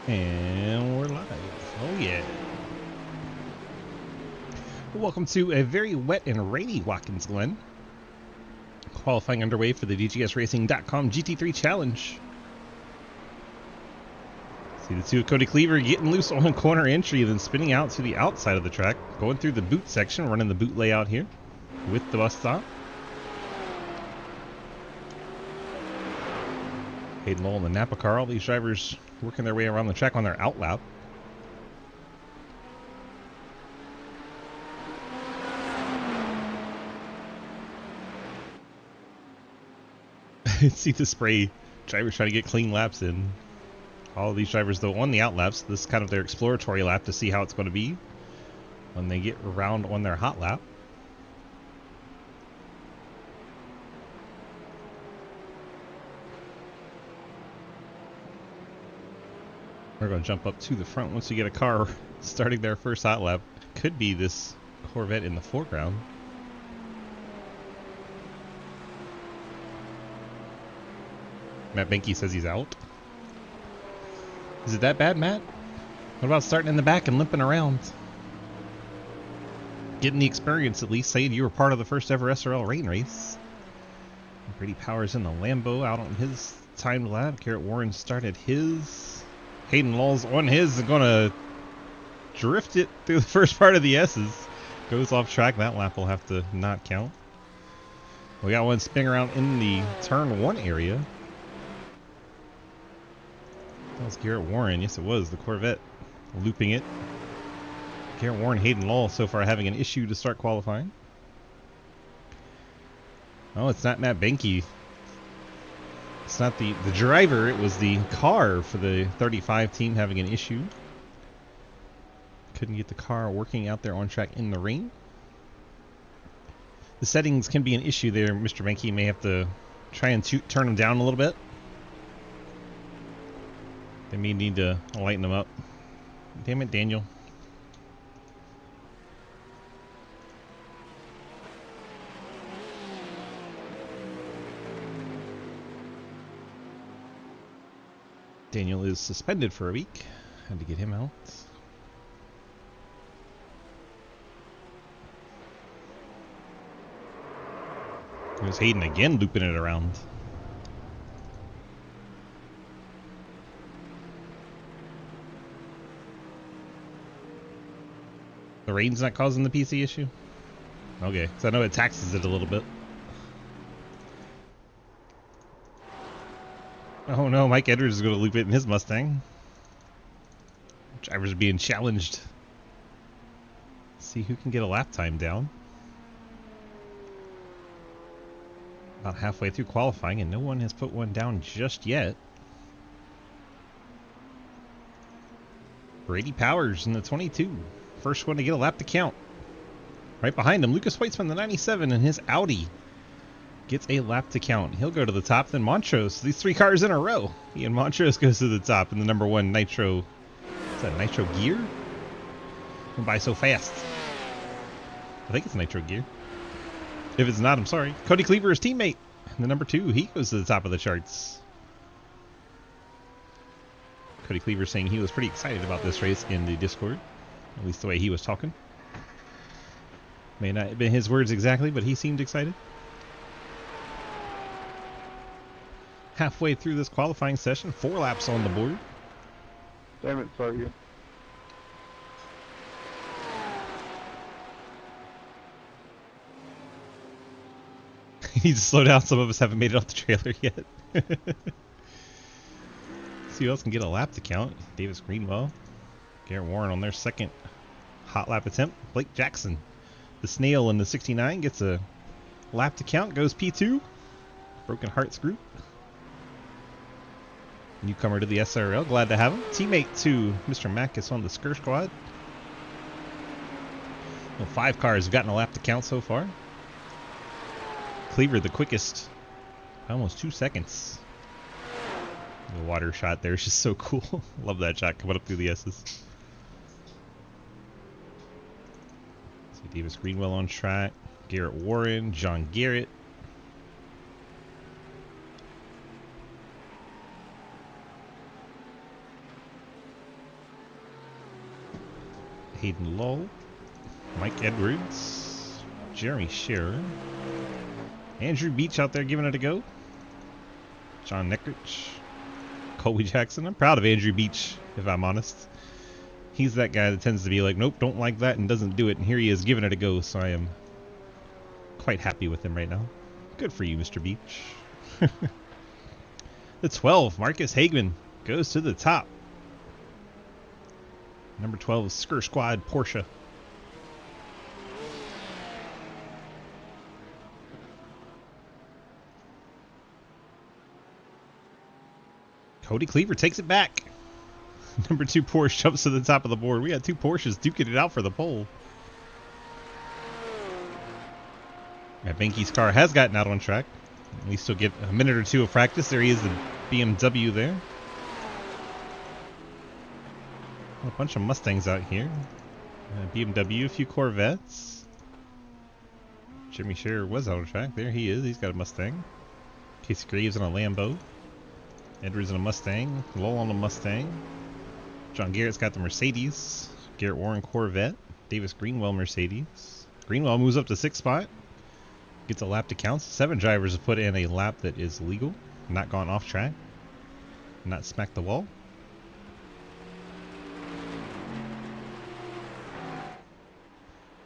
And we're live. Oh yeah. Welcome to a very wet and rainy Watkins Glen. Qualifying underway for the DGSRacing.com GT3 Challenge. See the two of Cody Cleaver getting loose on corner entry, then spinning out to the outside of the track. Going through the boot section, running the boot layout here with the bus stop. Hayden Lowell and the Napa car. All these drivers working their way around the track on their out lap. See the spray. Drivers trying to get clean laps in. All of these drivers, though, on the out laps. This is kind of their exploratory lap to see how it's going to be when they get around on their hot lap. We're going to jump up to the front once you get a car starting their first hot lap. Could be this Corvette in the foreground. Matt Benke says he's out. Is it that bad, Matt? What about starting in the back and limping around? Getting the experience, at least, saying you were part of the first ever SRL rain race. Brady Powers in the Lambo out on his timed lap. Garrett Warren started his. Hayden Lowell's on his and going to drift it through the first part of the S's. Goes off track. That lap will have to not count. We got one spinning around in the turn 1 area. That was Garrett Warren. Yes, it was. The Corvette looping it. Garrett Warren, Hayden Lowell so far having an issue to start qualifying. Oh, it's not Matt Benke. It's not the driver. It was the car for the 35 team having an issue. Couldn't get the car working out there on track in the rain. The settings can be an issue there. Mr. Benke may have to try and turn them down a little bit. They may need to lighten them up. Damn it, Daniel. Daniel is suspended for a week. Had to get him out. There's Hayden again looping it around. The rain's not causing the PC issue? Okay, so I know it taxes it a little bit. Oh no, Mike Edwards is going to loop it in his Mustang. Drivers are being challenged. See who can get a lap time down. About halfway through qualifying, and no one has put one down just yet. Brady Powers in the 22. First one to get a lap to count. Right behind him, Lucas Weitzman, the 97, and his Audi gets a lap to count. He'll go to the top, then Montrose. These 3 cars in a row. Ian Montrose goes to the top in the number 1 Nitro. Is that Nitro Gear? Went by so fast. I think it's Nitro Gear. If it's not, I'm sorry. Cody Cleaver, his teammate. In the number 2, he goes to the top of the charts. Cody Cleaver saying he was pretty excited about this race in the Discord. At least the way he was talking. May not have been his words exactly, but he seemed excited. Halfway through this qualifying session, 4 laps on the board. Damn it, sorry. He needs to slow down. Some of us haven't made it off the trailer yet. See who else can get a lap to count. Davis Greenwell. Garrett Warren on their second hot lap attempt. Blake Jackson, the snail in the 69, gets a lap to count. Goes P2. Broken Hearts group. Newcomer to the SRL. Glad to have him. Teammate to Mr. Mackis on the Skir Squad. Well, 5 cars have gotten a lap to count so far. Cleaver the quickest. Almost 2 seconds. The water shot there is just so cool. Love that shot coming up through the S's. See Davis Greenwell on track. Garrett Warren. John Garrett. Hayden Lull, Mike Edwards, Jeremy Scherer, Andrew Beach out there giving it a go, John Neckrich, Colby Jackson. I'm proud of Andrew Beach, if I'm honest. He's that guy that tends to be like, nope, don't like that, and doesn't do it, and here he is giving it a go, so I am quite happy with him right now. Good for you, Mr. Beach. The 12, Marcus Hagman, goes to the top. Number 12 is Skr Squad Porsche. Cody Cleaver takes it back. Number 2 Porsche jumps to the top of the board. We got 2 Porsches duking it out for the pole. Banky's car has gotten out on track. We still get a minute or two of practice. There he is, the BMW there. A bunch of Mustangs out here. BMW, a few Corvettes. Jimmy Scherer was out on track. There he is. He's got a Mustang. Casey Graves on a Lambo. Edwards on a Mustang. Lowell on a Mustang. John Garrett's got the Mercedes. Garrett Warren Corvette. Davis Greenwell Mercedes. Greenwell moves up to 6th spot. Gets a lap to count. 7 drivers have put in a lap that is legal. Not gone off track. Not smacked the wall.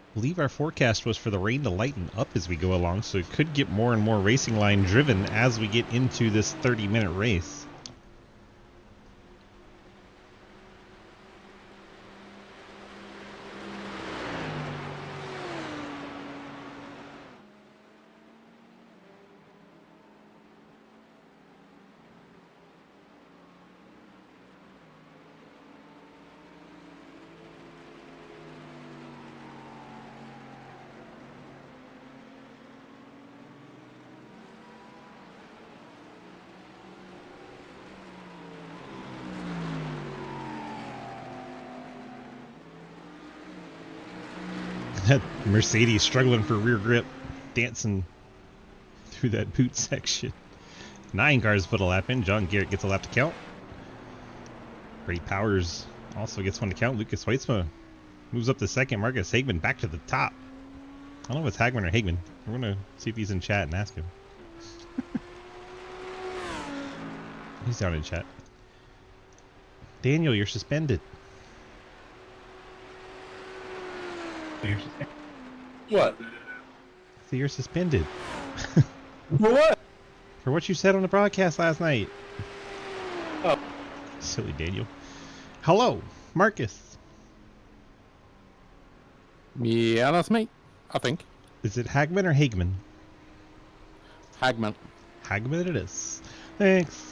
I believe our forecast was for the rain to lighten up as we go along, so it could get more and more racing line driven as we get into this 30-minute race. That Mercedes struggling for rear grip, dancing through that boot section. 9 cars put a lap in. John Garrett gets a lap to count. Brady Powers also gets one to count. Lucas Weitzma moves up to 2nd. Marcus Hagman back to the top. I don't know if it's Hagman or Hagman. We're going to see if he's in chat and ask him. He's down in chat. Daniel, you're suspended. What? So you're suspended. For what? For what you said on the broadcast last night. Oh. Silly Daniel. Hello, Marcus. Yeah, that's me, I think. Is it Hagman or Hagman? Hagman. Hagman it is. Thanks.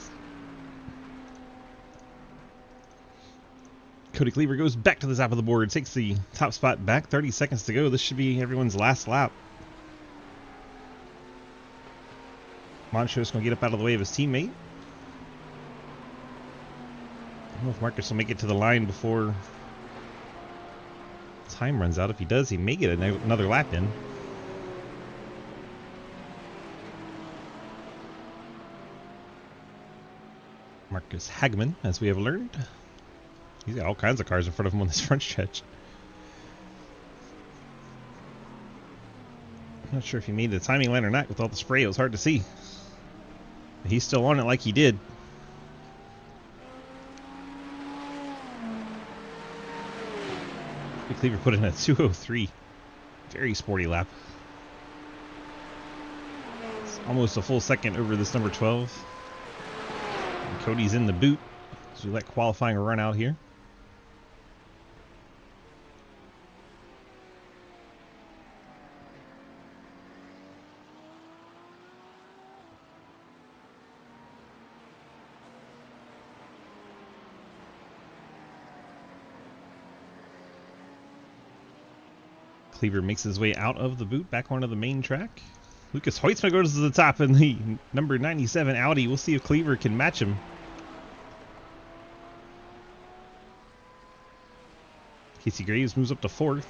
Cody Cleaver goes back to the top of the board, takes the top spot back. 30 seconds to go. This should be everyone's last lap. Montrose going to get up out of the way of his teammate. I don't know if Marcus will make it to the line before time runs out. If he does, he may get another lap in. Marcus Hagman, as we have learned. He's got all kinds of cars in front of him on this front stretch. I'm not sure if he made the timing line or not with all the spray. It was hard to see. But he's still on it like he did. Cleaver put in a 2:03. Very sporty lap. It's almost a full second over this number 12. And Cody's in the boot. So we let qualifying run out here. Cleaver makes his way out of the boot, back onto the main track. Lucas Hoitzma goes to the top in the number 97 Audi. We'll see if Cleaver can match him. Casey Graves moves up to 4th.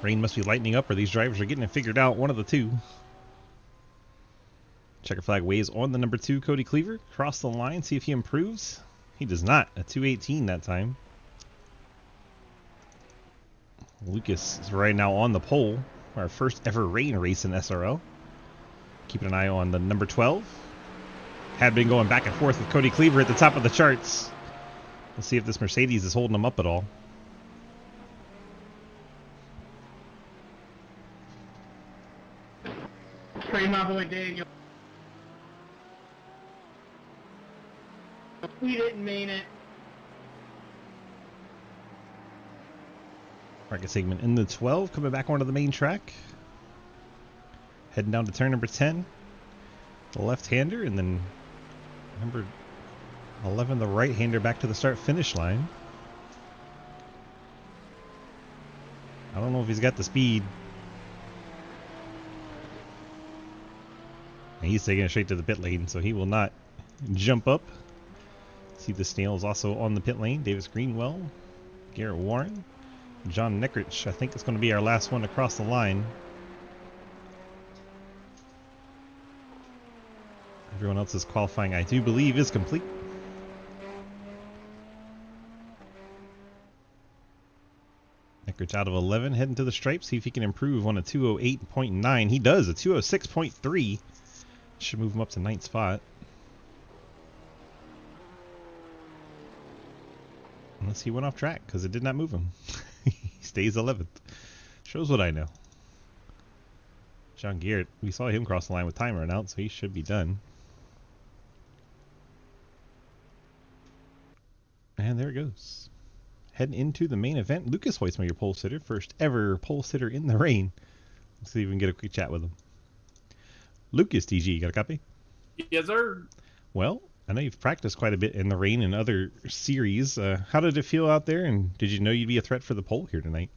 Rain must be lightening up, or these drivers are getting it figured out. One of the two. Checker flag waves on the number 2, Cody Cleaver. Cross the line, see if he improves. He does not. A 2:18 that time. Lucas is right now on the pole. Our first ever rain race in SRL. Keeping an eye on the number 12. Had been going back and forth with Cody Cleaver at the top of the charts. Let's see if this Mercedes is holding him up at all. Free my boy Daniel. We didn't mean it. Marcus segment in the 12, coming back onto the main track. Heading down to turn number 10. The left-hander, and then number 11, the right-hander, back to the start-finish line. I don't know if he's got the speed. And he's taking it straight to the pit lane, so he will not jump up. See the Snails also on the pit lane. Davis Greenwell, Garrett Warren, John Neckrich. I think it's going to be our last one across the line. Everyone else's qualifying, I do believe, is complete. Neckrich out of 11, heading to the stripe. See if he can improve on a 208.9. He does, a 206.3. Should move him up to 9th spot. Unless he went off track, because it did not move him. He stays 11th. Shows what I know. John Garrett, we saw him cross the line with time run out, so he should be done. And there it goes. Heading into the main event, Lucas Hoytsma, your pole sitter. First ever pole sitter in the rain. Let's see if we can get a quick chat with him. Lucas, TG, you got a copy? Yes, sir. Well, I know you've practiced quite a bit in the rain in other series. How did it feel out there, and did you know you'd be a threat for the pole here tonight?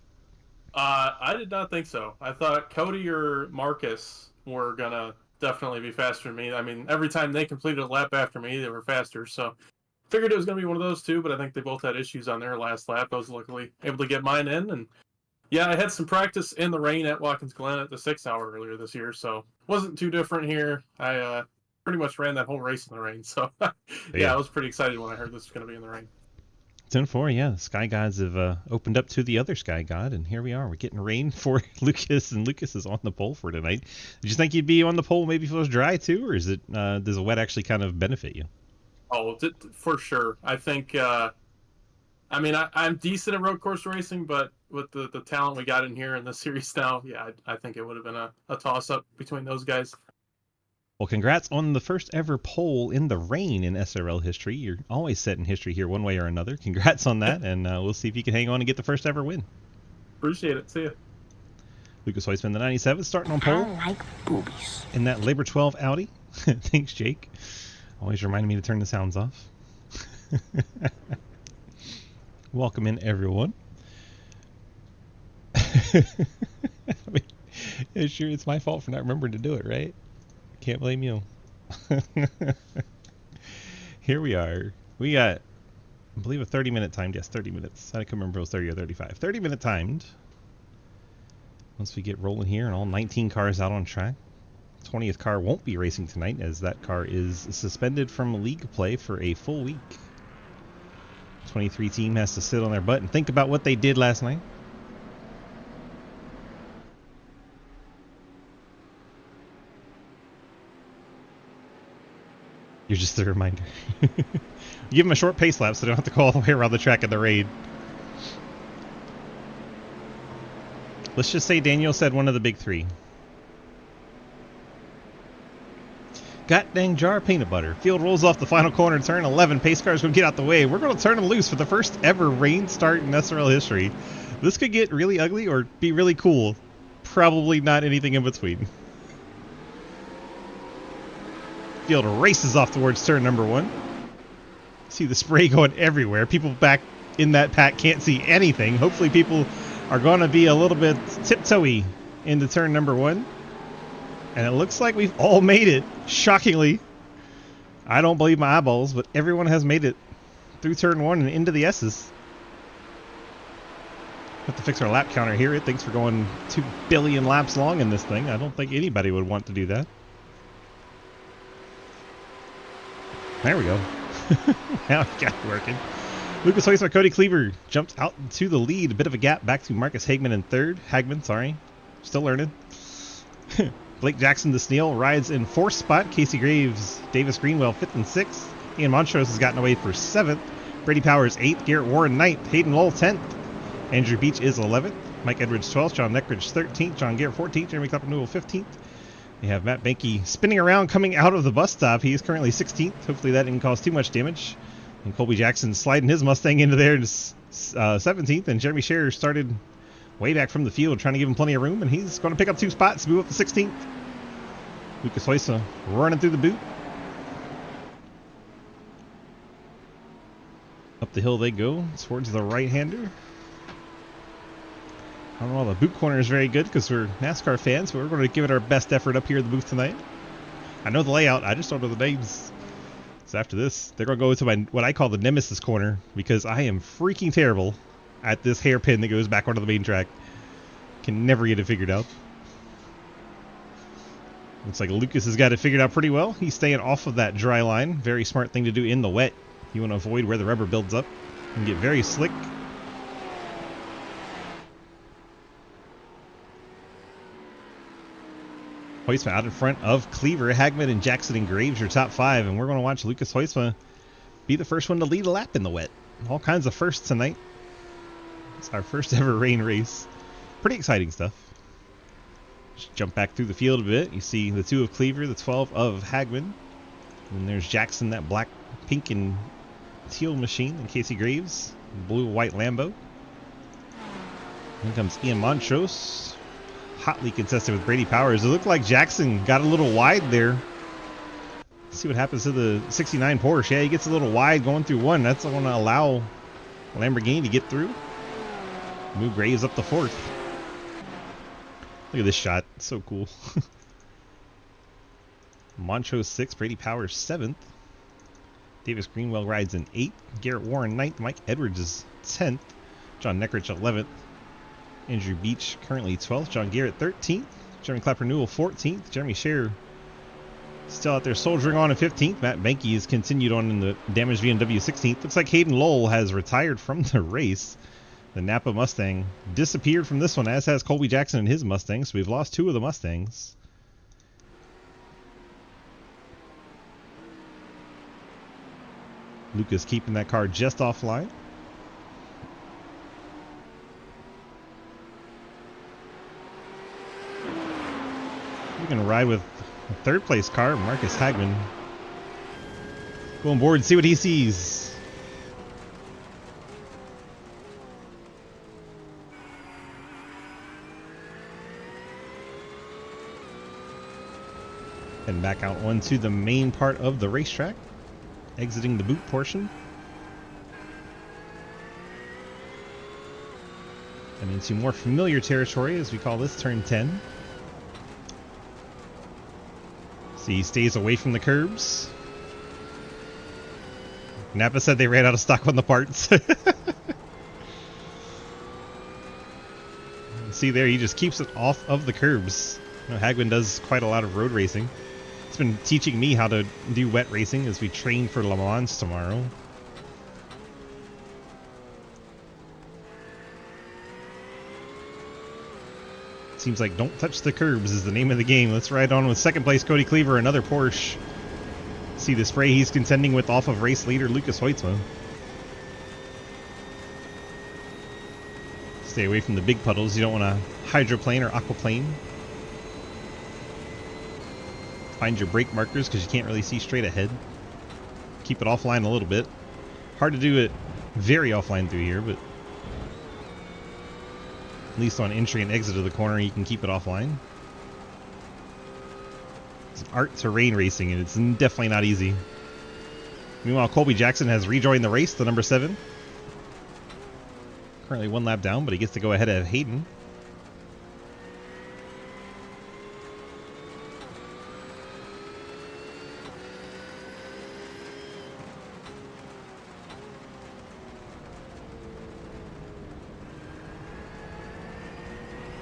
I did not think so. I thought Cody or Marcus were going to definitely be faster than me. I mean, every time they completed a lap after me, they were faster. So figured it was going to be one of those two, but I think they both had issues on their last lap. I was luckily able to get mine in. And yeah, I had some practice in the rain at Watkins Glen at the 6 hour earlier this year. So wasn't too different here. I pretty much ran that whole race in the rain. So yeah, I was pretty excited when I heard this was going to be in the rain. 10-4, yeah. The Sky Gods have opened up to the other Sky God, and here we are. We're getting rain for Lucas, and Lucas is on the pole for tonight. Did you think you'd be on the pole maybe if it was dry too, or is it does the wet actually kind of benefit you? Oh, for sure. I think, I mean, I'm decent at road course racing, but with the talent we got in here in the series now, yeah, I think it would have been a toss-up between those guys. Well, congrats on the first ever pole in the rain in SRL history. You're always set in history here one way or another. Congrats on that, and we'll see if you can hang on and get the first ever win. Appreciate it. See ya. Lucas Hoytsma, the 97, starting on pole. I like boobies. In that Labor 12 Audi. Thanks, Jake. Always reminding me to turn the sounds off. Welcome in, everyone. I mean, yeah, sure, it's my fault for not remembering to do it, right? Can't blame you. Here we are. We got, I believe, a 30-minute timed. Yes, 30 minutes. I can't remember if it was 30 or 35. 30-minute timed. Once we get rolling here and all 19 cars out on track. 20th car won't be racing tonight, as that car is suspended from league play for a full week. 23 team has to sit on their butt and think about what they did last night. You're just a reminder. Give them a short pace lap so they don't have to go all the way around the track in the rain. Let's just say Daniel said one of the big three. God dang jar of peanut butter. Field rolls off the final corner, turn 11. Pace car's going to get out the way. We're going to turn them loose for the first ever rain start in SRL history. This could get really ugly or be really cool. Probably not anything in between. Field races off towards turn number 1. See the spray going everywhere. People back in that pack can't see anything. Hopefully people are going to be a little bit tiptoey into turn number 1. And it looks like we've all made it, shockingly. I don't believe my eyeballs, but everyone has made it through turn 1 and into the S's. Have to fix our lap counter here. It thinks we're going 2 billion laps long in this thing. I don't think anybody would want to do that. There we go. Now it got it working. Lucas Hoyce by Cody Cleaver jumps out to the lead. A bit of a gap back to Marcus Hagman in third. Hagman, sorry. Still learning. Blake Jackson the Sneal rides in fourth spot. Casey Graves, Davis Greenwell fifth and sixth. Ian Montrose has gotten away for seventh. Brady Powers eighth. Garrett Warren ninth. Hayden Lowell 10th. Andrew Beach is 11th. Mike Edwards 12th. John Neckridge 13th. John Garrett 14th. Jeremy Clapper Newell 15th. We have Matt Benke spinning around coming out of the bus stop. He is currently 16th. Hopefully that didn't cause too much damage. And Colby Jackson sliding his Mustang into there 17th. And Jeremy Scherer started way back from the field trying to give him plenty of room. And he's going to pick up 2 spots to move up to 16th. Lucas Hoyce running through the boot. Up the hill they go towards the right-hander. I don't know, the boot corner is very good because we're NASCAR fans, but we're going to give it our best effort up here at the booth tonight. I know the layout, I just don't know the names. So after this, they're going to go to my what I call the Nemesis corner because I am freaking terrible at this hairpin that goes back onto the main track. Can never get it figured out. Looks like Lucas has got it figured out pretty well. He's staying off of that dry line. Very smart thing to do in the wet. You want to avoid where the rubber builds up and get very slick. Hoyce out in front of Cleaver, Hagman, and Jackson and Graves, your top 5. And we're going to watch Lucas Hoyce be the first one to lead a lap in the wet. All kinds of firsts tonight. It's our first ever rain race. Pretty exciting stuff. Just jump back through the field a bit. You see the 2 of Cleaver, the 12 of Hagman. And there's Jackson, that black, pink, and teal machine. And Casey Graves, blue, white Lambo. Then comes Ian Montrose. Hotly contested with Brady Powers. It looked like Jackson got a little wide there. Let's see what happens to the 69 Porsche. Yeah, he gets a little wide going through 1. That's going to allow Lamborghini to get through. Move Graves up to 4th. Look at this shot. It's so cool. Montrose 6th. Brady Powers 7th. Davis Greenwell rides in 8th. Garrett Warren 9th. Mike Edwards is 10th. John Neckridge 11th. Andrew Beach currently 12th. John Garrett 13th. Jeremy Clapper Newell 14th. Jeremy Scherer still out there soldiering on in 15th. Matt Benke has continued on in the damaged BMW 16th. Looks like Hayden Lowell has retired from the race. The Napa Mustang disappeared from this one, as has Colby Jackson and his Mustang. So we've lost 2 of the Mustangs. Lucas keeping that car just offline. We're going to ride with a 3rd place car, Marcus Hagman. Go on board and see what he sees. And back out onto the main part of the racetrack, exiting the boot portion. And into more familiar territory, as we call this turn 10. See, he stays away from the curbs. Napa said they ran out of stock on the parts. See there, he just keeps it off of the curbs. You know, Hagman does quite a lot of road racing. He's been teaching me how to do wet racing as we train for Le Mans tomorrow. Seems like don't touch the curbs is the name of the game. Let's ride on with 2nd place Cody Cleaver, another Porsche. See the spray he's contending with off of race leader Lucas Hoyce. Stay away from the big puddles. You don't want to hydroplane or aquaplane. Find your brake markers because you can't really see straight ahead. Keep it offline a little bit. Hard to do it very offline through here, but at least on entry and exit of the corner you can keep it offline. It's an art to rain racing, and it's definitely not easy. Meanwhile, Colby Jackson has rejoined the race, the number 7. Currently 1 lap down, but he gets to go ahead of Hayden.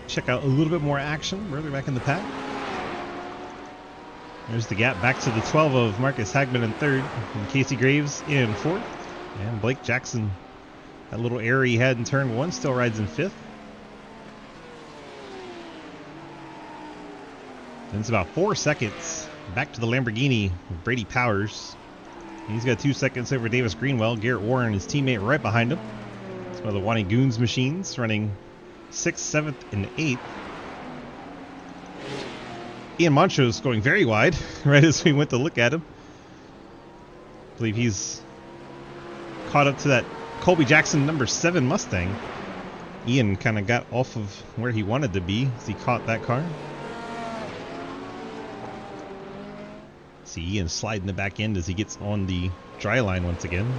Check out a little bit more action further back in the pack. There's the gap back to the 12 of Marcus Hagman in 3rd, and Casey Graves in 4th, and Blake Jackson That little error he had in turn 1 still rides in 5th. And it's about 4 seconds back to the Lamborghini with Brady Powers. He's got 2 seconds over Davis Greenwell. Garrett Warren, his teammate, right behind him. It's one of the Wani Goons machines running 6th, 7th, and 8th. Ian Montrose going very wide right as we went to look at him. I believe he's caught up to that Colby Jackson number 7 Mustang. Ian kind of got off of where he wanted to be as he caught that car. See Ian sliding the back end as he gets on the dry line once again.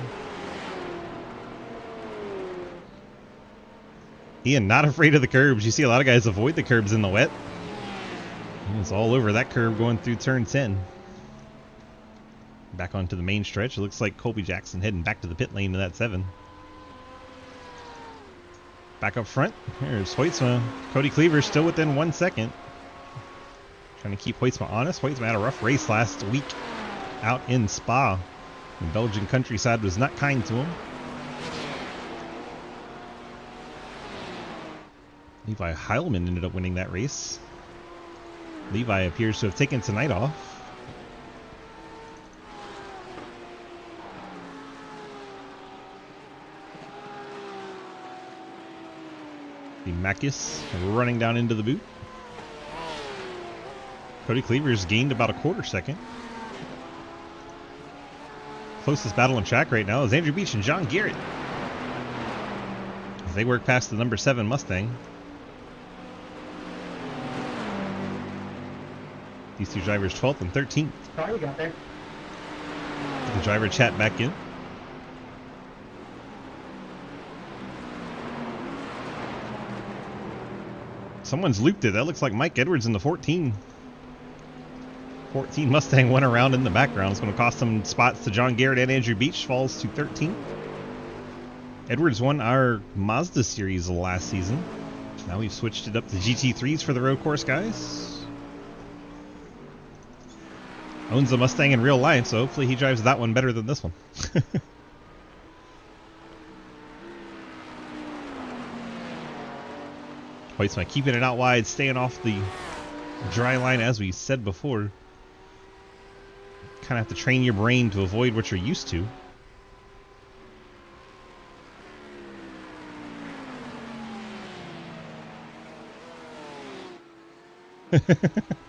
Ian not afraid of the curbs. You see a lot of guys avoid the curbs in the wet. It's all over that curb going through turn 10. Back onto the main stretch. It looks like Colby Jackson heading back to the pit lane to that 7. Back up front. Here's Hoytsma. Cody Cleaver still within 1 second. Trying to keep Hoytsma honest. Hoytsma had a rough race last week out in Spa. The Belgian countryside was not kind to him. Levi Heilman ended up winning that race. Levi appears to have taken tonight off. The Makis running down into the boot. Cody Cleaver's gained about a quarter second. Closest battle on track right now is Andrew Beach and John Garrett, as they work past the number 7 Mustang. These two drivers 12th and 13th. Oh, you got there. The driver chat back in. Someone's looped it. That looks like Mike Edwards in the 14 Mustang went around in the background. It's going to cost some spots to John Garrett and Andrew Beach. Falls to 13th. Edwards won our Mazda series last season. Now we've switched it up to GT3s for the road course guys. Owns a Mustang in real life, so hopefully he drives that one better than this one. Hoytsma keeping it out wide, staying off the dry line as we said before. Kind of have to train your brain to avoid what you're used to.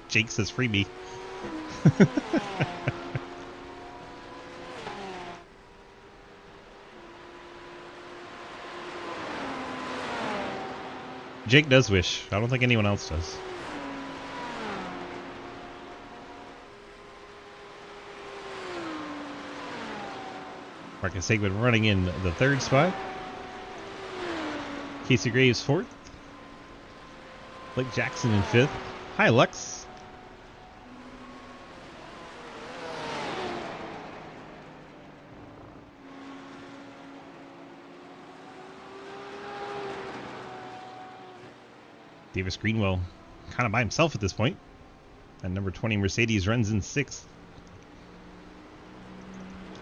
Jake says freebie. Jake does wish. I don't think anyone else does. Marcus Hagman running in the 3rd spot. Casey Graves 4th. Blake Jackson in 5th. Hi, Lux. Davis Greenwell kind of by himself at this point. And number 20 Mercedes runs in 6th.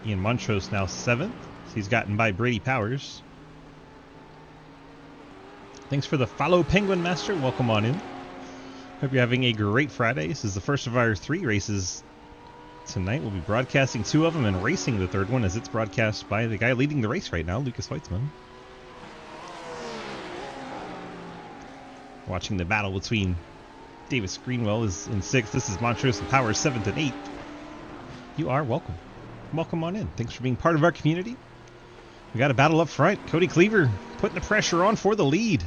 Ian Montrose now 7th. He's gotten by Brady Powers. Thanks for the follow, Penguin Master. Welcome on in. Hope you're having a great Friday. This is the first of our 3 races tonight. We'll be broadcasting 2 of them and racing the 3rd one as it's broadcast by the guy leading the race right now, Lucas Weitzman. Watching the battle between Davis Greenwell is in 6th. This is Montrose and Powers 7th and 8th. You are welcome. Welcome on in. Thanks for being part of our community. We got a battle up front. Cody Cleaver putting the pressure on for the lead.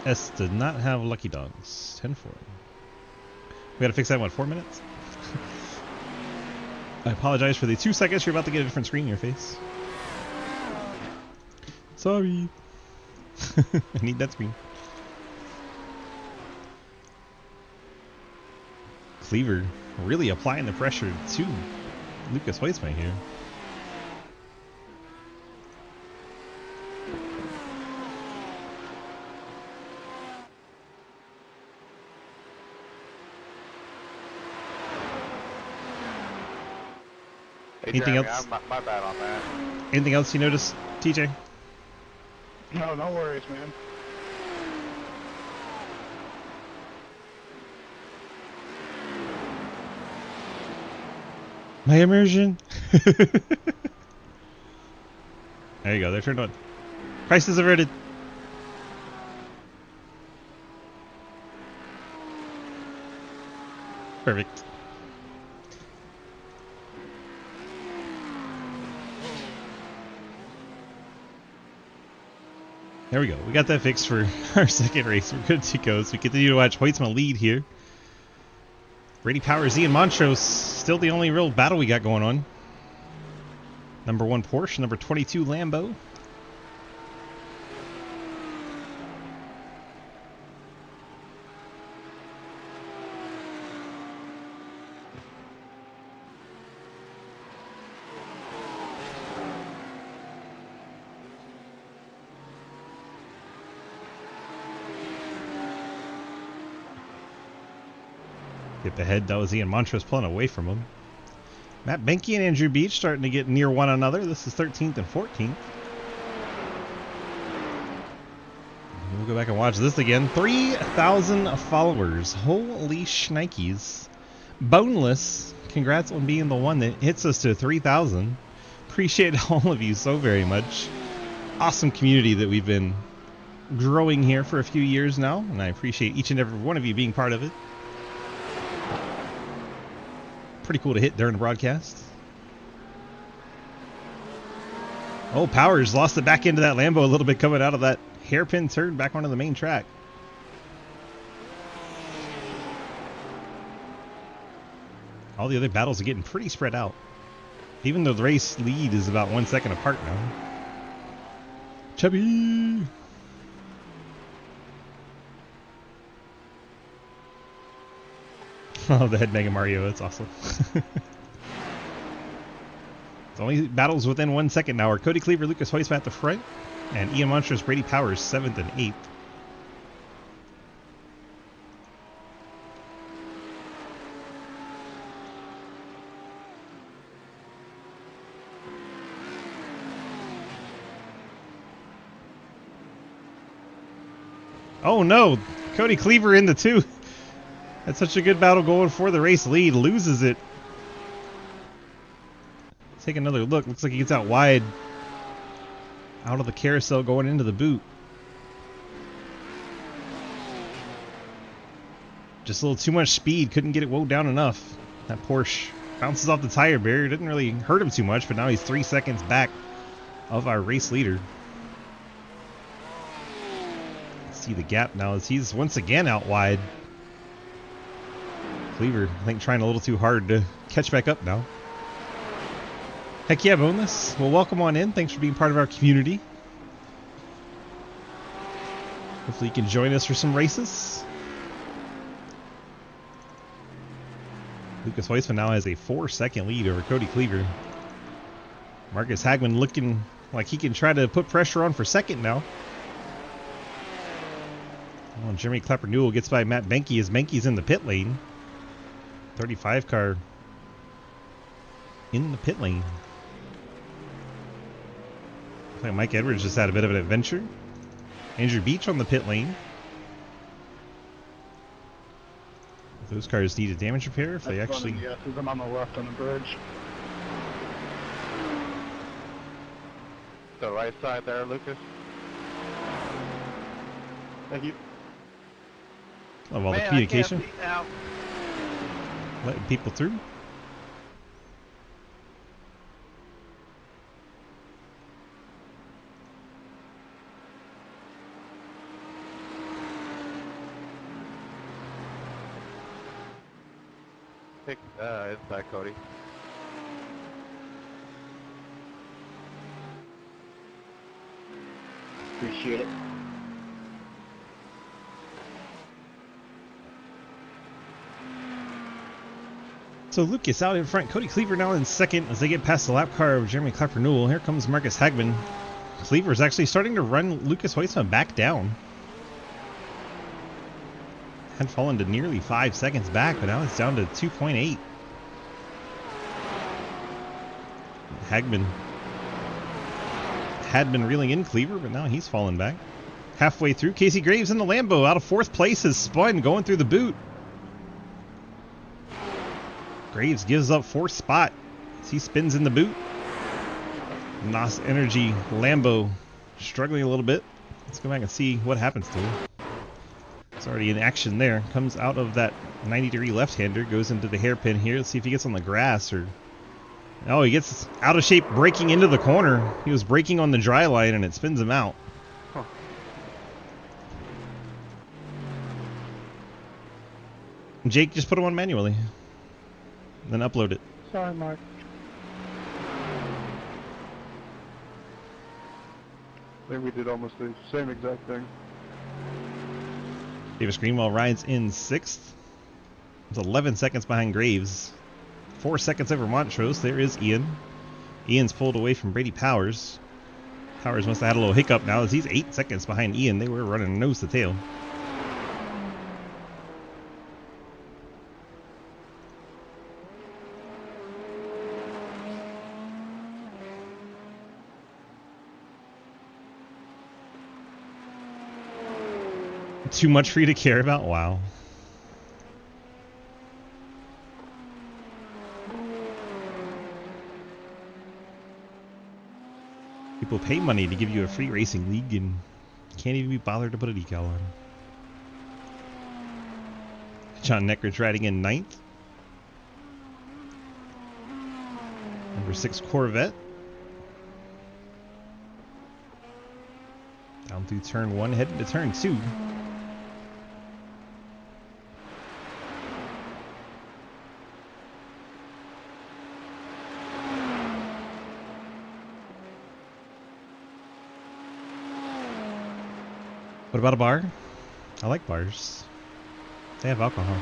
S did not have lucky dogs. 10-4. We got to fix that in, what, 4 minutes? I apologize for the 2 seconds you're about to get a different screen in your face. Sorry. I need that screen. Cleaver really applying the pressure to Lucas Hoytsma here. Hey, Anything Jeremy, else? my bad on that. Anything else you noticed, TJ? No, no worries, man. My immersion. There you go. They're turned on. Prices averted. Perfect. There we go. We got that fixed for our second race. We're good to go. So we continue to watch Hoytsma lead here. Brady Powers, Ian Montrose, still the only real battle we got going on. Number 1 Porsche, number 22 Lambo. Get the head, that was Ian Montrose pulling away from him. Matt Benke and Andrew Beach starting to get near one another. This is 13th and 14th. We'll go back and watch this again. 3,000 followers. Holy shnikes. Boneless, congrats on being the one that hits us to 3,000. Appreciate all of you so very much. Awesome community that we've been growing here for a few years now, and I appreciate each and every one of you being part of it. Pretty cool to hit during the broadcast. Oh, Powers lost it back into that Lambo a little bit coming out of that hairpin turn back onto the main track. All the other battles are getting pretty spread out. Even though the race lead is about 1 second apart now. Chubby! Oh, the head Mega Mario, that's awesome. The only battles within 1 second now are Cody Cleaver, Lucas Hoytsma at the front, and Ian Montrose, Brady Powers, 7th and 8th. Oh no! Cody Cleaver in the 2. That's such a good battle going for the race lead. Loses it. Let's take another look. Looks like he gets out wide. Out of the carousel going into the boot. Just a little too much speed. Couldn't get it wound down enough. That Porsche bounces off the tire barrier. Didn't really hurt him too much, but now he's 3 seconds back of our race leader. Let's see the gap now as he's once again out wide. Cleaver, I think, trying a little too hard to catch back up now. Heck yeah, Boneless. Well, welcome on in. Thanks for being part of our community. Hopefully you can join us for some races. Lucas Hoytsma now has a 4-second lead over Cody Cleaver. Marcus Hagman looking like he can try to put pressure on for second now. Well, Jeremy Clapper-Newell gets by Matt Benke as Benke's in the pit lane. 35 car in the pit lane. Looks like Mike Edwards just had a bit of an adventure. Andrew Beach on the pit lane. Those cars need a damage repair if they actually... Yes, I'm on the left on the bridge. The right side there, Lucas. Thank you. Love all the communication. Letting people through. Pick inside, Cody. Appreciate it. So Lucas out in front. Cody Cleaver now in second as they get past the lap car of Jeremy Clapper-Newell. Here comes Marcus Hagman. Cleaver is actually starting to run Lucas Hoytsma back down. Had fallen to nearly 5 seconds back, but now it's down to 2.8. Hagman had been reeling in Cleaver, but now he's fallen back. Halfway through, Casey Graves in the Lambo out of 4th place has spun going through the boot. Graves gives up 4th spot as he spins in the boot. NOS Energy Lambo struggling a little bit. Let's go back and see what happens to him. It's already in action there. Comes out of that 90-degree left-hander, goes into the hairpin here. Let's see if he gets on the grass or... Oh, he gets out of shape braking into the corner. He was braking on the dry line and it spins him out. Huh. Jake, just put him on manually. Then upload it. Sorry, Mark. I think we did almost the same exact thing. Davis Greenwell rides in 6th. It's 11 seconds behind Graves. 4 seconds over Montrose. There is Ian. Ian's pulled away from Brady Powers. Powers must have had a little hiccup now as he's 8 seconds behind Ian. They were running nose to tail. Too much for you to care about? Wow. People pay money to give you a free racing league and can't even be bothered to put a decal on. John Necker's riding in 9th. Number 6 Corvette. Down through turn 1, heading to turn 2. What about a bar? I like bars. They have alcohol.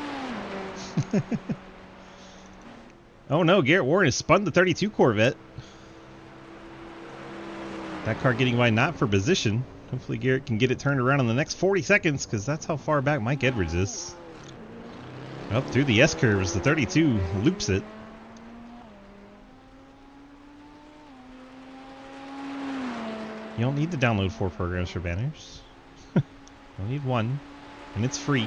Oh no, Garrett Warren has spun the 32 Corvette. That car getting by not for position. Hopefully Garrett can get it turned around in the next 40 seconds because that's how far back Mike Edwards is. Up through the S-curves, the 32 loops it. You don't need to download 4 programs for banners. You only need 1, and it's free.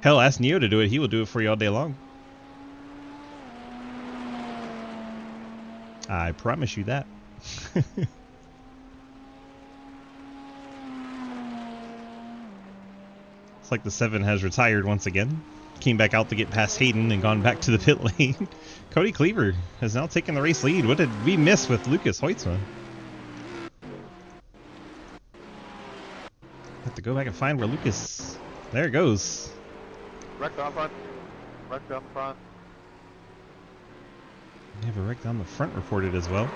Hell, ask Neo to do it. He will do it for you all day long. I promise you that. It's like the 7 has retired once again. Came back out to get past Hayden and gone back to the pit lane. Cody Cleaver has now taken the race lead. What did we miss with Lucas Hoitzman? Have to go back and find where Lucas... There it goes. Wrecked on front. Wrecked on front. We have a wreck down the front reported as well.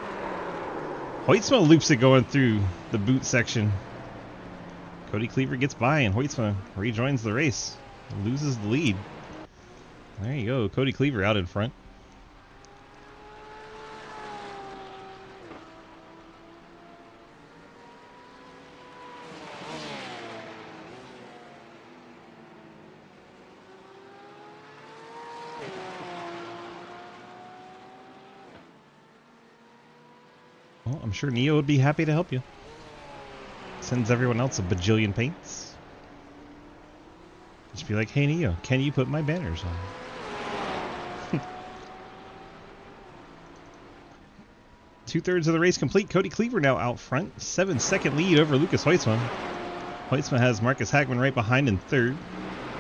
Hoitzma loops it going through the boot section. Cody Cleaver gets by and Hoitzma rejoins the race. Loses the lead. There you go. Cody Cleaver out in front. Well, I'm sure Neo would be happy to help you. Sends everyone else a bajillion paints. Just be like, hey Neo, can you put my banners on? 2/3 of the race complete. Cody Cleaver now out front. 7-second lead over Lucas Hoitzma. Hoitzma has Marcus Hagman right behind in 3rd.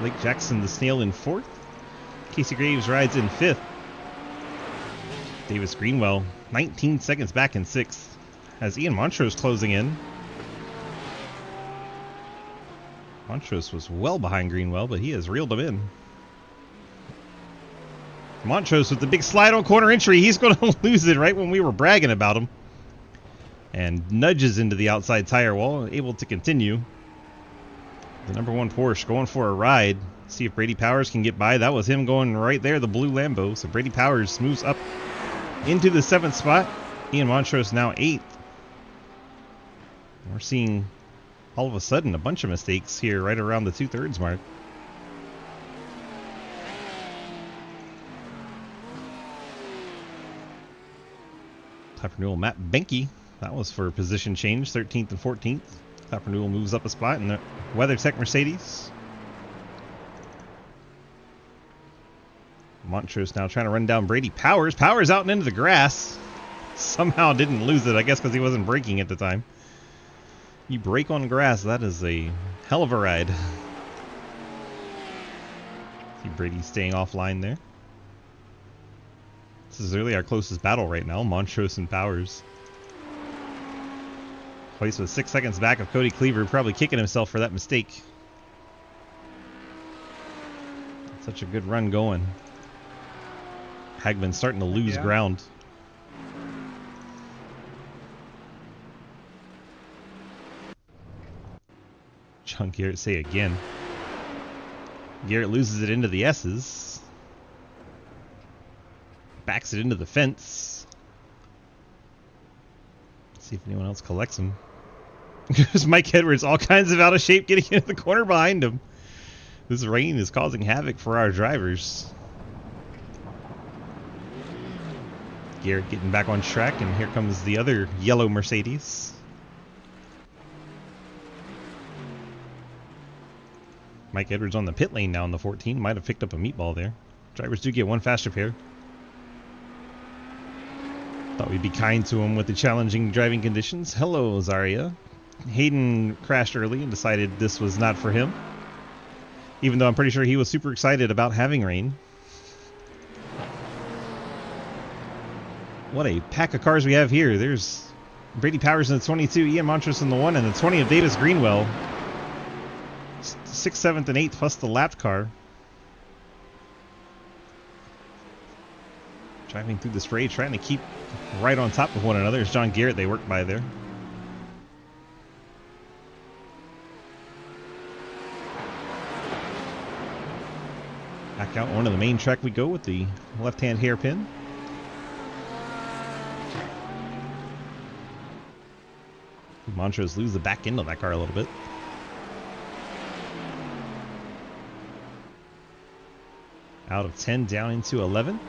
Blake Jackson the Snail in 4th. Casey Graves rides in 5th. Davis Greenwell 19 seconds back in 6th. As Ian Montrose closing in. Montrose was well behind Greenwell, but he has reeled him in. Montrose with the big slide on corner entry. He's going to lose it right when we were bragging about him. And nudges into the outside tire wall, able to continue. The number 1 Porsche going for a ride. See if Brady Powers can get by. That was him going right there, the blue Lambo. So Brady Powers moves up into the 7th spot. Ian Montrose now 8th. We're seeing all of a sudden a bunch of mistakes here right around the 2/3 mark. Lap renewal Matt Benke. That was for position change, 13th and 14th. Lap renewal moves up a spot in the WeatherTech Mercedes. Montrose now trying to run down Brady Powers. Powers out and into the grass. Somehow didn't lose it, I guess because he wasn't braking at the time. You brake on grass, that is a hell of a ride. See Brady staying offline there. This is really our closest battle right now, Montrose and Powers. Hoist was 6 seconds back of Cody Cleaver, probably kicking himself for that mistake. Such a good run going. Hagman starting to lose ground. John Garrett say again. Garrett loses it into the S's. Backs it into the fence. Let's see if anyone else collects him. There's Mike Edwards, all kinds of out of shape, getting into the corner behind him. This rain is causing havoc for our drivers. Garrett getting back on track, and here comes the other yellow Mercedes. Mike Edwards on the pit lane now in the 14. Might have picked up a meatball there. Drivers do get one faster pair. Thought we'd be kind to him with the challenging driving conditions. Hello, Zaria. Hayden crashed early and decided this was not for him. Even though I'm pretty sure he was super excited about having rain. What a pack of cars we have here. There's Brady Powers in the 22, Ian Montrose in the 1, and the 20 of Davis Greenwell. 6th, 7th, and 8th plus the lapped car. Driving through the spray, trying to keep right on top of one another. It's John Garrett they worked by there. Back out onto the main track we go with the left-hand hairpin. Montrose lose the back end of that car a little bit. Out of 10 down into 11.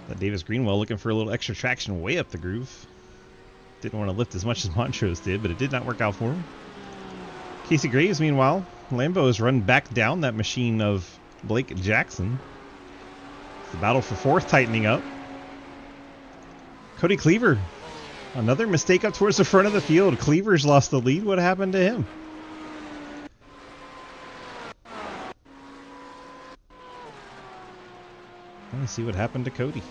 That Davis Greenwell looking for a little extra traction way up the groove. Didn't want to lift as much as Montrose did, but it did not work out for him. Casey Graves, meanwhile, Lambo has run back down that machine of Blake Jackson. The battle for 4th tightening up. Cody Cleaver, another mistake up towards the front of the field. Cleaver's lost the lead. What happened to him? Let's see what happened to Cody.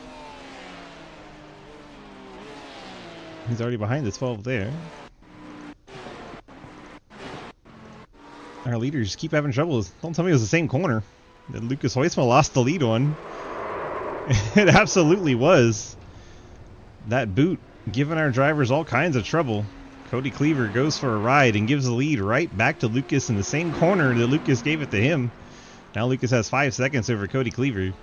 He's already behind the 12 there. Our leaders keep having trouble. Don't tell me it was the same corner that Lucas Hoisma lost the lead on. It absolutely was. That boot giving our drivers all kinds of trouble. Cody Cleaver goes for a ride and gives the lead right back to Lucas in the same corner that Lucas gave it to him. Now Lucas has 5 seconds over Cody Cleaver.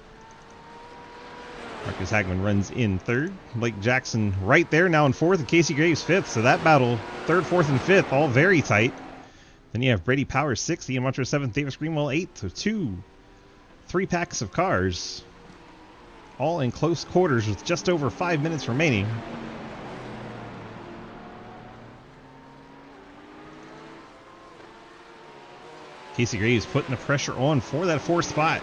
Marcus Hagman runs in 3rd. Blake Jackson right there now in 4th, and Casey Graves 5th. So that battle, 3rd, 4th, and 5th, all very tight. Then you have Brady Powers 6th, Ian Montrose 7th, Davis Greenwell 8th. So 3 packs of cars, all in close quarters with just over 5 minutes remaining. Casey Graves putting the pressure on for that 4th spot.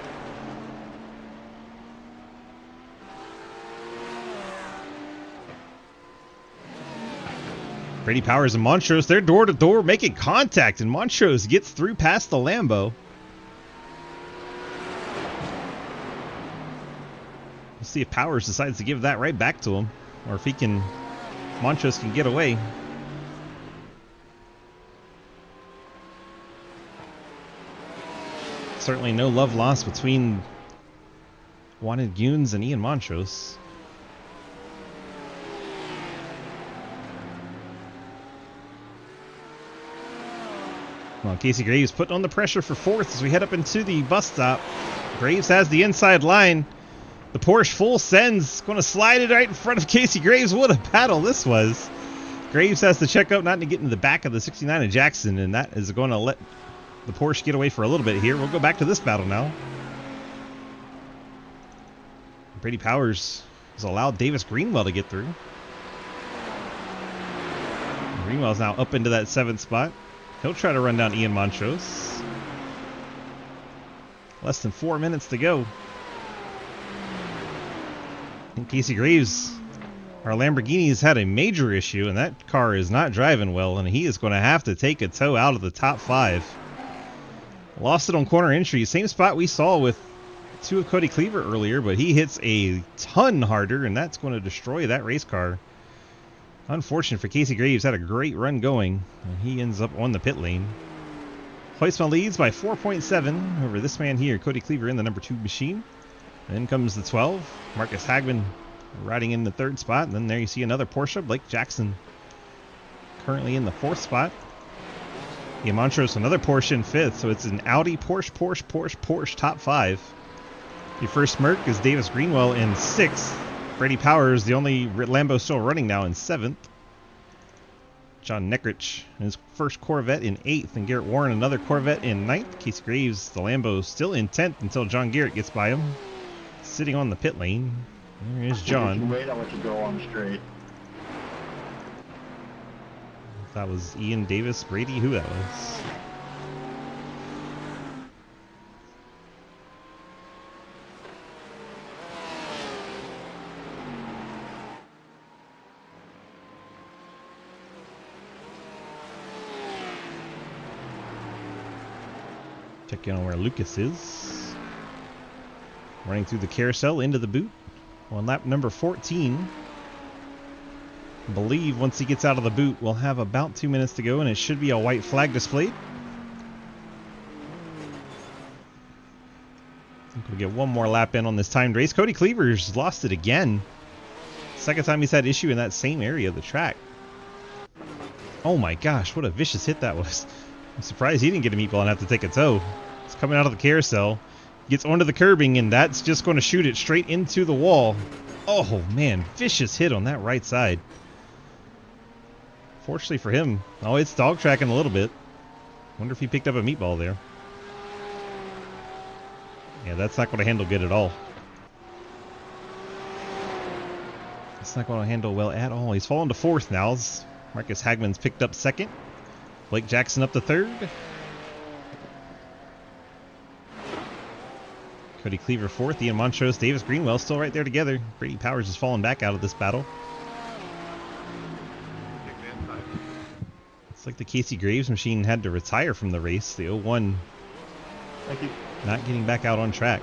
Brady Powers and Montrose, they're door to door making contact, and Montrose gets through past the Lambo. We'll see if Powers decides to give that right back to him, or if Montrose can get away. Certainly no love lost between Wanted Goons and Ian Montrose. Well, Casey Graves putting on the pressure for 4th as we head up into the bus stop. Graves has the inside line. The Porsche full sends. Going to slide it right in front of Casey Graves. What a battle this was. Graves has to check out not to get into the back of the 69 of Jackson, and that is going to let the Porsche get away for a little bit here. We'll go back to this battle now. Brady Powers has allowed Davis Greenwell to get through. Greenwell's now up into that 7th spot. He'll try to run down Ian Montrose. Less than 4 minutes to go. And Casey Graves, our Lamborghini's had a major issue, and that car is not driving well, and he is going to have to take a tow out of the top 5. Lost it on corner entry, same spot we saw with 2 of Cody Cleaver earlier, but he hits a ton harder, and that's going to destroy that race car. Unfortunate for Casey Graves, had a great run going, and he ends up on the pit lane. Hoistman leads by 4.7 over this man here, Cody Cleaver, in the number 2 machine. Then comes the 12, Marcus Hagman riding in the 3rd spot. And then there you see another Porsche, Blake Jackson, currently in the 4th spot. Ian Montrose, another Porsche in 5th, so it's an Audi, Porsche top 5. The first Merc is Davis Greenwell in 6th. Brady Powers, the only Lambo still running now, in 7th. John Neckrich, his first Corvette, in 8th. And Garrett Warren, another Corvette, in 9th. Casey Graves, the Lambo, still in 10th until John Garrett gets by him. Sitting on the pit lane. There is John. Wait, I'll let you go on straight. That was Ian, Davis, Brady, who that was. Check in on where Lucas is. Running through the carousel into the boot. On lap number 14. I believe once he gets out of the boot, we'll have about 2 minutes to go, and it should be a white flag displayed. I think we'll get one more lap in on this timed race. Cody Cleaver's lost it again. Second time he's had issue in that same area of the track. Oh my gosh, what a vicious hit that was. I'm surprised he didn't get a meatball and have to take a tow. It's coming out of the carousel. Gets onto the curbing, and that's just going to shoot it straight into the wall. Oh man, vicious hit on that right side. Fortunately for him, oh, it's dog tracking a little bit. Wonder if he picked up a meatball there. Yeah, that's not going to handle good at all. It's not going to handle well at all. He's fallen to 4th now. Marcus Hagman's picked up 2nd. Blake Jackson up to 3rd. Cody Cleaver 4th. Ian Montrose, Davis Greenwell still right there together. Brady Powers has fallen back out of this battle. It's like the Casey Graves machine had to retire from the race. The 01 Thank you. not getting back out on track.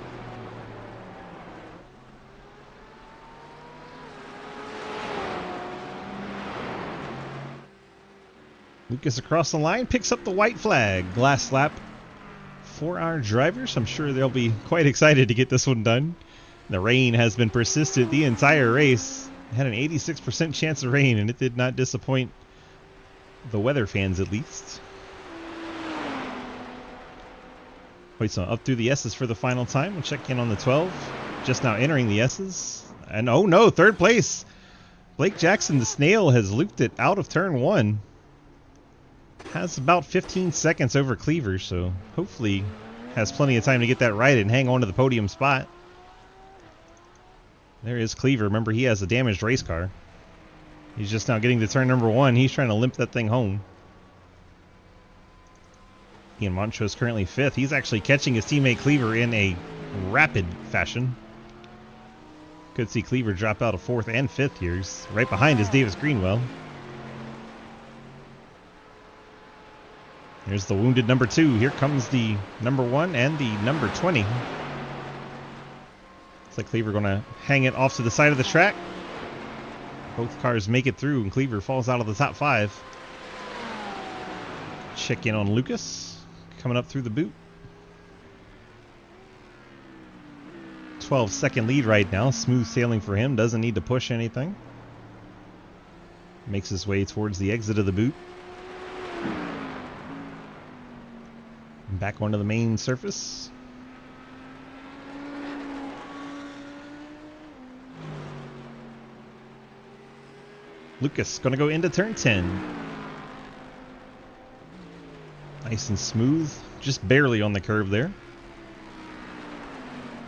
Lucas across the line, picks up the white flag. Last lap for our drivers. I'm sure they'll be quite excited to get this one done. The rain has been persistent the entire race. It had an 86% chance of rain, and it did not disappoint the weather fans, at least. Wait, so up through the S's for the final time. We'll check in on the 12. Just now entering the S's. And oh no, 3rd place. Blake Jackson, the snail, has looped it out of turn 1. Has about 15 seconds over Cleaver, so hopefully has plenty of time to get that right and hang on to the podium spot. There is Cleaver. Remember, he has a damaged race car. He's just now getting to turn number 1. He's trying to limp that thing home. Ian Montrose currently 5th. He's actually catching his teammate Cleaver in a rapid fashion. Could see Cleaver drop out of 4th and 5th here. Right behind is Davis Greenwell. Here's the wounded number 2. Here comes the number 1 and the number 20. Looks like Cleaver going to hang it off to the side of the track. Both cars make it through, and Cleaver falls out of the top 5. Check in on Lucas. Coming up through the boot. 12-second lead right now. Smooth sailing for him. Doesn't need to push anything. Makes his way towards the exit of the boot. Back onto the main surface. Lucas going to go into turn 10. Nice and smooth. Just barely on the curve there.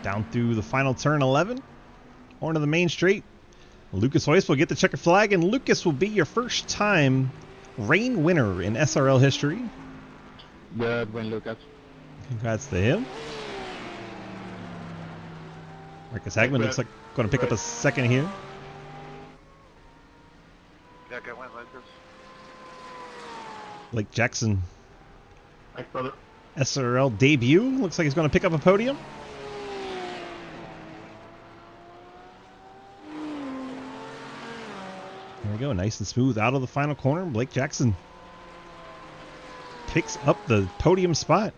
Down through the final turn 11. onto the main straight. Lucas Hoist will get the checker flag, and Lucas will be your first time rain winner in SRL history. Good win, Lucas. Congrats to him. Marcus Hagman looks like going to pick up a second here. Yeah, good win, Lucas. Blake Jackson, Thanks, brother. SRL debut. Looks like he's going to pick up a podium. There we go, nice and smooth out of the final corner. Blake Jackson picks up the podium spot.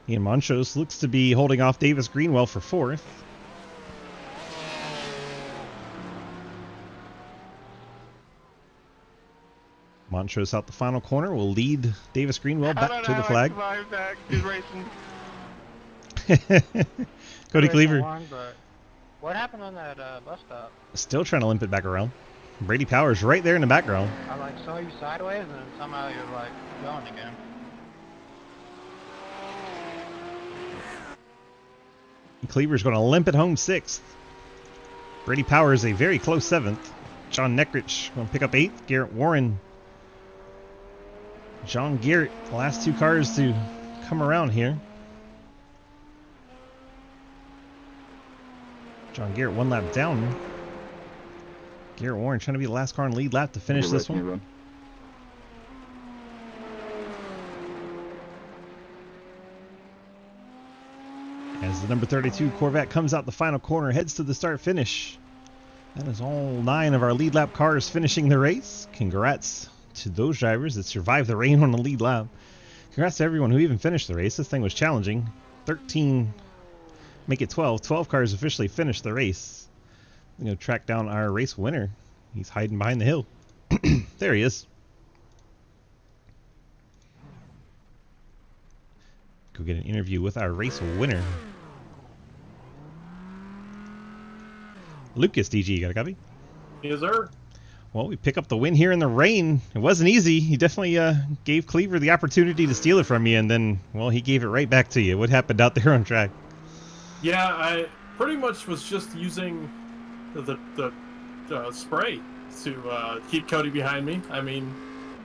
Ian Montrose looks to be holding off Davis Greenwell for fourth. Montrose out the final corner will lead Davis Greenwell back to the flag. He's racing. Cody Cleaver What happened on that bus stop? still trying to limp it back around. Brady Powers right there in the background. I saw you sideways and somehow you're going again. Cleaver's going to limp it home sixth. Brady Powers a very close seventh. John Neckrich going to pick up eighth. Garrett Warren. John Garrett, the last two cars to come around here. John Garrett one lap down. Garrett Warren trying to be the last car in the lead lap to finish this one. As the number 32 Corvette comes out the final corner, heads to the start finish. That is all 9 of our lead lap cars finishing the race. Congrats to those drivers that survived the rain on the lead lap. Congrats to everyone who even finished the race. This thing was challenging. 13, make it 12. 12 cars officially finished the race. I'm going to track down our race winner. He's hiding behind the hill. There he is. Go get an interview with our race winner. Lucas DG, you got a copy? Yes, sir. Well, we pick up the win here in the rain. It wasn't easy. He definitely gave Cleaver the opportunity to steal it from you, and then, well, he gave it right back to you. What happened out there on track? Yeah, I pretty much was just using the spray to keep Cody behind me. I mean,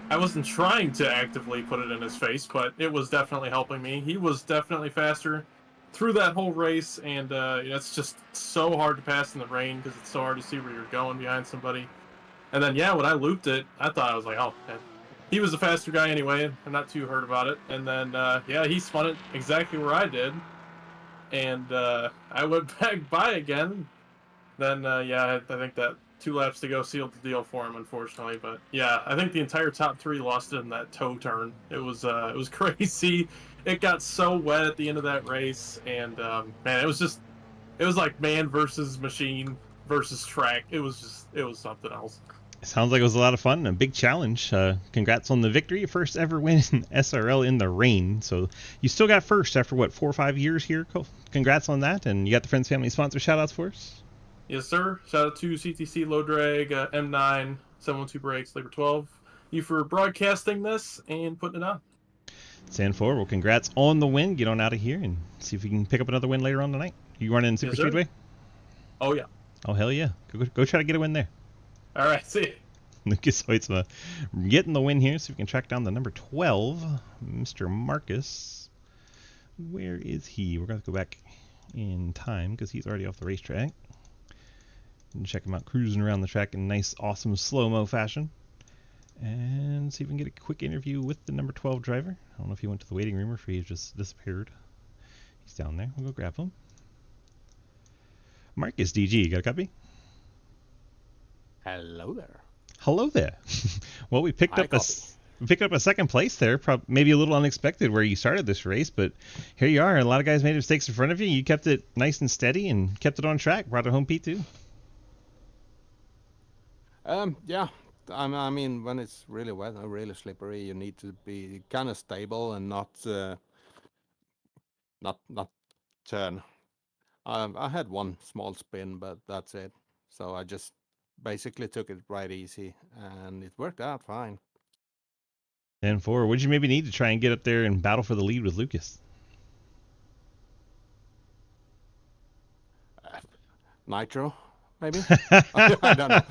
I wasn't trying to actively put it in his face, but it was definitely helping me. He was definitely faster through that whole race, and it's just so hard to pass in the rain because it's so hard to see where you're going behind somebody. And then, yeah, when I looped it, I thought, I was like, oh, man. He was the faster guy anyway. I'm not too hurt about it. And then, yeah, he spun it exactly where I did. And I went back by again. Then, yeah, I think that 2 laps to go sealed the deal for him, unfortunately. But, yeah, I think the entire top 3 lost it in that toe turn. It was crazy. It got so wet at the end of that race. And, man, it was like man versus machine versus track. It was something else. Sounds like it was a lot of fun, a big challenge. Congrats on the victory. First ever win in SRL in the rain. So you still got first after, what, 4 or 5 years here? Congrats on that. And you got the Friends Family sponsor shout-outs for us? Yes, sir. Shout out to CTC Low Drag, M9, 712 Brakes, Labor 12. You for broadcasting this and putting it on. Stand forward. Well, congrats on the win. Get on out of here and see if we can pick up another win later on tonight. You running in Super Yes, sir. Speedway? Oh, yeah. Oh, hell yeah. Go try to get a win there. All right, see you. Lucas Hoitzma getting the win here, so we can track down the number 12, Mr. Marcus. Where is he? We're going to go back in time because he's already off the racetrack. And check him out cruising around the track in nice, awesome slow-mo fashion. And see if we can get a quick interview with the number 12 driver. I don't know if he went to the waiting room or if he just disappeared. He's down there. We'll go grab him. Marcus DG, you got a copy? Hello there. Hello there. Well, we picked up a second place there. Maybe a little unexpected where you started this race, but here you are. A lot of guys made mistakes in front of you. You kept it nice and steady and kept it on track. Brought it home P2. Yeah. I mean, when it's really wet and really slippery, you need to be kind of stable and not turn. I had one small spin, but that's it. So I just basically took it right easy, and it worked out fine. 10-4. What'd you maybe need to try and get up there and battle for the lead with Lucas? Nitro, maybe? I don't know.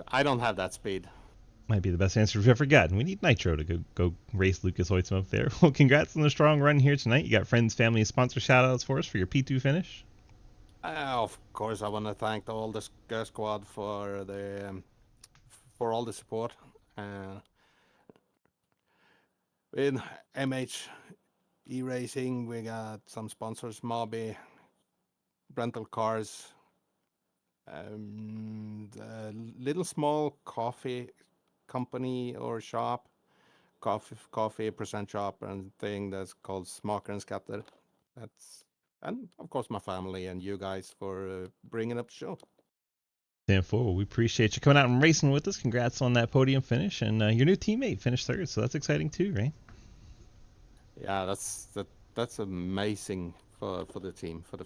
I don't have that speed. Might be the best answer we've ever gotten. We need Nitro to go race Lucas Hoytsma up there. Well, congrats on the strong run here tonight. You got friends, family, and sponsor shout-outs for us for your P2 finish? Of course, I want to thank all the Scare Squad for all the support. In MH iRacing, we got some sponsors: Moby, rental cars, a little small coffee company or shop, coffee percent shop and thing that's called Smaker and Scatter. And of course my family and you guys for bringing up the show. 10-4. Well, we appreciate you coming out and racing with us. Congrats on that podium finish, and your new teammate finished third, so that's exciting too, right? Yeah, that's amazing for the team, for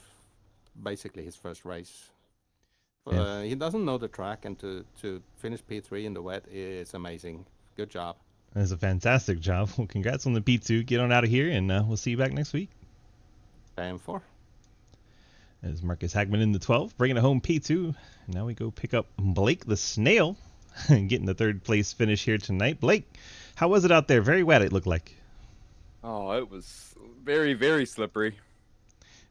basically his first race. Yeah. He doesn't know the track, and to finish P3 in the wet is amazing. Good job. That's a fantastic job. Well, congrats on the P2. Get on out of here, and we'll see you back next week. 10-4. As Marcus Hagman in the 12, bringing it home P2. Now we go pick up Blake the Snail, getting the third place finish here tonight. Blake, how was it out there? Very wet, it looked like. Oh, it was very, very slippery.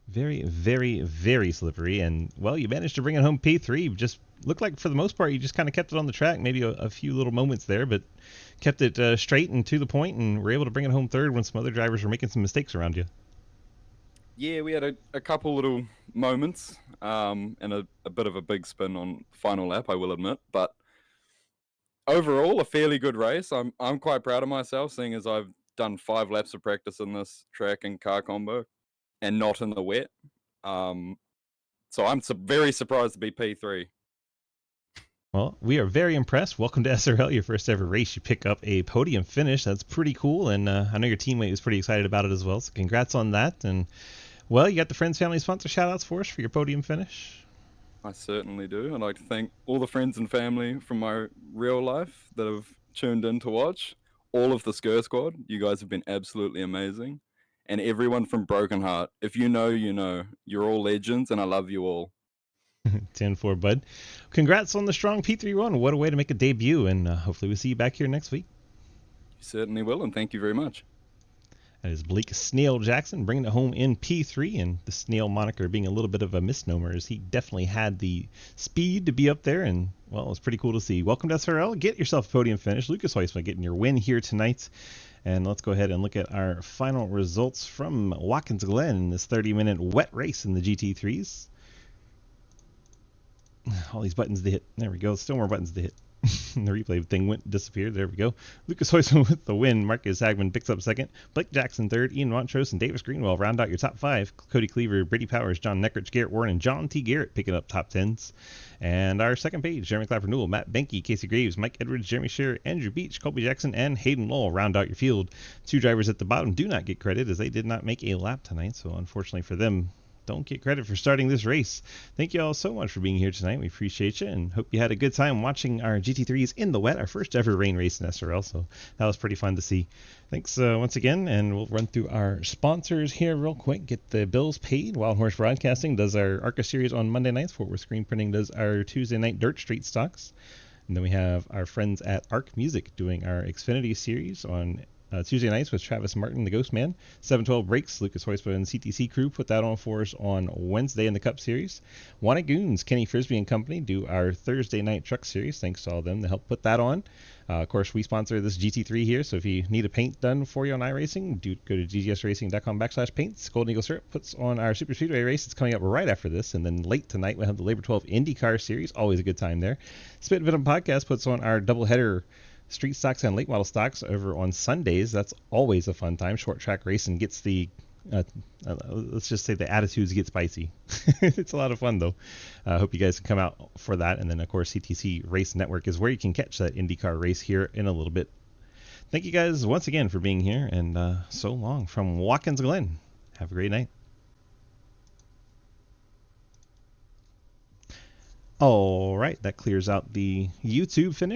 Very, very, very slippery. And, well, you managed to bring it home P3. Just looked like, for the most part, you just kind of kept it on the track. Maybe a few little moments there, but kept it straight and to the point, and were able to bring it home third when some other drivers were making some mistakes around you. Yeah, we had a couple little moments and a bit of a big spin on final lap, I will admit. But overall, a fairly good race. I'm quite proud of myself, seeing as I've done 5 laps of practice in this track and car combo and not in the wet. So I'm very surprised to be P3. Well, we are very impressed. Welcome to SRL, your first ever race. You pick up a podium finish. That's pretty cool, and I know your teammate was pretty excited about it as well, so congrats on that. And, well, you got the friends, family, sponsor shout-outs for us for your podium finish? I certainly do. I'd like to thank all the friends and family from my real life that have tuned in to watch. All of the Skir Squad. You guys have been absolutely amazing. And everyone from Broken Heart. If you know, you know. You're all legends, and I love you all. 10-4, bud. Congrats on the strong P3-1. What a way to make a debut, and hopefully we'll see you back here next week. You certainly will, and thank you very much. That is Blake Snail Jackson bringing it home in P3, and the Snail moniker being a little bit of a misnomer, as he definitely had the speed to be up there, and, well, it was pretty cool to see. Welcome to SRL. Get yourself a podium finish. Lucas Hoytsma getting your win here tonight. And let's go ahead and look at our final results from Watkins Glen in this 30-minute wet race in the GT3s. All these buttons to hit. There we go. Still more buttons to hit. The replay thing disappeared. There we go. Lucas Hoytsma with the win. Marcus Hagman picks up second. Blake Jackson third. Ian Montrose and Davis Greenwell round out your top 5. Cody Cleaver, Brady Powers, John Neckrich, Garrett Warren, and John T. Garrett picking up top 10s. And our second page, Jeremy Clapper Newell, Matt Benke, Casey Graves, Mike Edwards, Jeremy Shearer, Andrew Beach, Colby Jackson, and Hayden Lowell round out your field. 2 drivers at the bottom do not get credit as they did not make a lap tonight, so unfortunately for them, don't get credit for starting this race. Thank you all so much for being here tonight. We appreciate you and hope you had a good time watching our GT3s in the wet, our first ever rain race in SRL, so that was pretty fun to see. Thanks once again, and we'll run through our sponsors here real quick, get the bills paid. Wild Horse Broadcasting does our ARCA series on Monday nights. Fort Worth Screen Printing does our Tuesday night Dirt Street stocks. And then we have our friends at ARC Music doing our Xfinity series on Tuesday nights with Travis Martin, the Ghost Man. 712 Breaks, Lucas Hoytsma and CTC crew put that on for us on Wednesday in the Cup Series. Wanted Goons, Kenny Frisbee and Company do our Thursday night Truck Series. Thanks to all of them to help put that on. Of course, we sponsor this GT3 here, so if you need a paint done for you on iRacing, go to ggsracing.com/paints. Golden Eagle Syrup puts on our Super Speedway race. It's coming up right after this, and then late tonight we'll have the Labor 12 IndyCar Series. Always a good time there. Spit Venom Podcast puts on our doubleheader street stocks and late model stocks over on Sundays. That's always a fun time. Short track racing gets the let's just say the attitudes get spicy. It's a lot of fun though. I hope you guys can come out for that. And then of course CTC Race Network is where you can catch that IndyCar race here in a little bit. Thank you guys once again for being here, and so long from Watkins Glen. Have a great night. All right, that clears out the YouTube finish.